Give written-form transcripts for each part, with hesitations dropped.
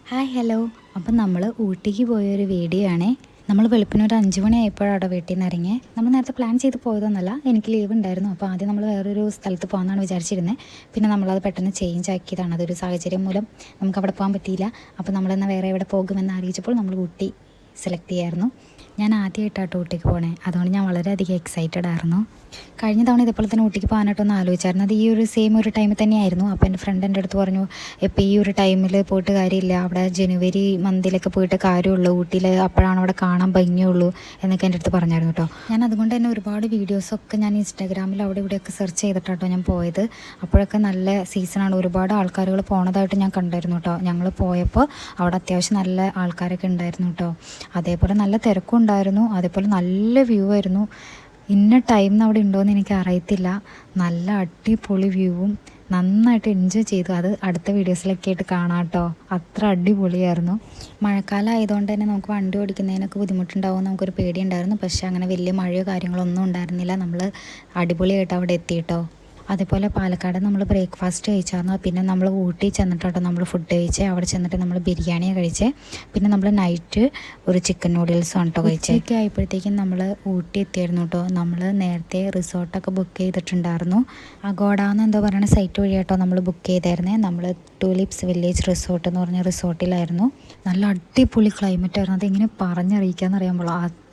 Hi hello. അപ്പം നമ്മൾ ഊട്ടിക്ക് പോയൊരു വീഡിയോ ആണേ. നമ്മൾ വെളുപ്പിന് ഒരു 5 മണിയായപ്പോഴാണ് അവിടെ വീട്ടിൽ നിന്ന് ഇറങ്ങി. നമ്മൾ നേരത്തെ പ്ലാൻ ചെയ്ത് പോയതൊന്നുമല്ല, എനിക്ക് ലീവ് ഉണ്ടായിരുന്നു. അപ്പോൾ ആദ്യം നമ്മൾ വേറൊരു സ്ഥലത്ത് പോകാമെന്നാണ് വിചാരിച്ചിരുന്നത്. പിന്നെ നമ്മളത് പെട്ടെന്ന് ചേഞ്ച് ആക്കിയതാണ്. അതൊരു സാഹചര്യം മൂലം നമുക്ക് അവിടെ പോകാൻ പറ്റിയില്ല. അപ്പോൾ നമ്മളെന്നാൽ വേറെ എവിടെ പോകുമെന്ന് അറിയിച്ചപ്പോൾ നമ്മൾ ഊട്ടി സെലക്ട് ചെയ്യായിരുന്നു. ഞാൻ ആദ്യമായിട്ടാണ് ഊട്ടിക്ക് പോകണേ, അതുകൊണ്ട് ഞാൻ വളരെയധികം എക്സൈറ്റഡ് ആയിരുന്നു. കഴിഞ്ഞ തവണ ഇതേപോലെ തന്നെ ഊട്ടിക്ക് പോകാനായിട്ടൊന്ന് ആലോചിച്ചായിരുന്നു. അത് ഈ ഒരു സെയിം ഒരു ടൈമിൽ തന്നെയായിരുന്നു. അപ്പോൾ എൻ്റെ ഫ്രണ്ട് എൻ്റെ അടുത്ത് പറഞ്ഞു, ഇപ്പോൾ ഈ ഒരു ടൈമിൽ പോയിട്ട് കാര്യമില്ല, അവിടെ ജനുവരി മന്തിലൊക്കെ പോയിട്ട് കാര്യമുള്ളൂ, ഊട്ടിയിൽ അപ്പോഴാണ് അവിടെ കാണാൻ ഭംഗിയുള്ളൂ എന്നൊക്കെ എൻ്റെ അടുത്ത് പറഞ്ഞായിരുന്നു കേട്ടോ. ഞാൻ അതുകൊണ്ട് തന്നെ ഒരുപാട് വീഡിയോസൊക്കെ ഞാൻ ഇൻസ്റ്റാഗ്രാമിൽ അവിടെ ഇവിടെയൊക്കെ സെർച്ച് ചെയ്തിട്ടാട്ടോ ഞാൻ പോയത്. അപ്പോഴൊക്കെ നല്ല സീസണാണ്, ഒരുപാട് ആൾക്കാരുകൾ പോണതായിട്ട് ഞാൻ കണ്ടായിരുന്നു കേട്ടോ. ഞങ്ങൾ പോയപ്പോൾ അവിടെ അത്യാവശ്യം നല്ല ആൾക്കാരൊക്കെ ഉണ്ടായിരുന്നു കേട്ടോ. അതേപോലെ നല്ല തിരക്കും ഉണ്ടായിരുന്നു, അതേപോലെ നല്ല വ്യൂ ആയിരുന്നു. ഇന്ന ടൈമിന് അവിടെ ഉണ്ടോയെന്ന് എനിക്ക് അറിയത്തില്ല. നല്ല അടിപൊളി വ്യൂവും നന്നായിട്ട് എൻജോയ് ചെയ്തു. അത് അടുത്ത വീഡിയോസിലൊക്കെ ആയിട്ട് കാണാം കേട്ടോ. അത്ര അടിപൊളിയായിരുന്നു. മഴക്കാലം ആയതുകൊണ്ട് തന്നെ നമുക്ക് വണ്ടി ഓടിക്കുന്നതിനൊക്കെ ബുദ്ധിമുട്ടുണ്ടാവും, നമുക്കൊരു പേടിയുണ്ടായിരുന്നു. പക്ഷേ അങ്ങനെ വലിയ മഴയോ കാര്യങ്ങളോ ഒന്നും ഉണ്ടായിരുന്നില്ല. നമ്മൾ അടിപൊളിയായിട്ട് അവിടെ എത്തി കേട്ടോ. അതേപോലെ പാലക്കാട് നമ്മൾ ബ്രേക്ക്ഫാസ്റ്റ് കഴിച്ചായിരുന്നു. പിന്നെ നമ്മൾ ഊട്ടി ചെന്നിട്ടോ നമ്മൾ ഫുഡ് കഴിച്ചേ. അവിടെ ചെന്നിട്ട് നമ്മൾ ബിരിയാണി കഴിച്ചേ. പിന്നെ നമ്മൾ നൈറ്റ് ഒരു ചിക്കൻ നൂഡിൽസും കേട്ടോ കഴിച്ചേ. ഒക്കെ ആയപ്പോഴത്തേക്കും നമ്മൾ ഊട്ടി എത്തിയായിരുന്നു കേട്ടോ. നമ്മൾ നേരത്തെ റിസോർട്ടൊക്കെ ബുക്ക് ചെയ്തിട്ടുണ്ടായിരുന്നു. അഗോഡാന്ന് എന്തോ പറയുന്ന സൈറ്റ് വഴി കേട്ടോ നമ്മൾ ബുക്ക് ചെയ്തായിരുന്നേ. നമ്മൾ ടൂലിപ്സ് വില്ലേജ് റിസോർട്ട് എന്ന് പറഞ്ഞ റിസോർട്ടിലായിരുന്നു. നല്ല അടിപൊളി ക്ലൈമറ്റ് ആയിരുന്നു. അതെങ്ങനെ പറഞ്ഞറിയിക്കാമെന്ന് അറിയാൻ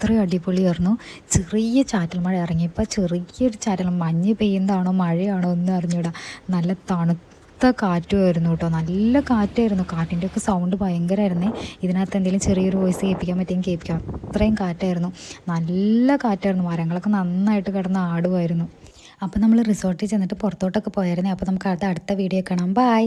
അത്രയും അടിപൊളിയായിരുന്നു. ചെറിയ ചാറ്റൽ മഴ ഇറങ്ങിയപ്പോൾ ചെറിയൊരു ചാറ്റൽ, മഞ്ഞ് പെയ്യുന്നതാണോ മഴയാണോ ഒന്നും അറിഞ്ഞൂടാ. നല്ല തണുത്ത കാറ്റുമായിരുന്നു കേട്ടോ. നല്ല കാറ്റായിരുന്നു. കാറ്റിൻ്റെയൊക്കെ സൗണ്ട് ഭയങ്കരമായിരുന്നേ. ഇതിനകത്ത് എന്തെങ്കിലും ചെറിയൊരു വോയിസ് കേൾപ്പിക്കാൻ പറ്റിയെങ്കിൽ കേൾപ്പിക്കാം, അത്രയും കാറ്റായിരുന്നു. നല്ല കാറ്റായിരുന്നു. മരങ്ങളൊക്കെ നന്നായിട്ട് കിടന്ന് ആടുമായിരുന്നു. അപ്പോൾ നമ്മൾ റിസോർട്ടിൽ ചെന്നിട്ട് പുറത്തോട്ടൊക്കെ പോയായിരുന്നേ. അപ്പോൾ നമുക്ക് അടുത്ത വീഡിയോ കാണാം. ബൈ.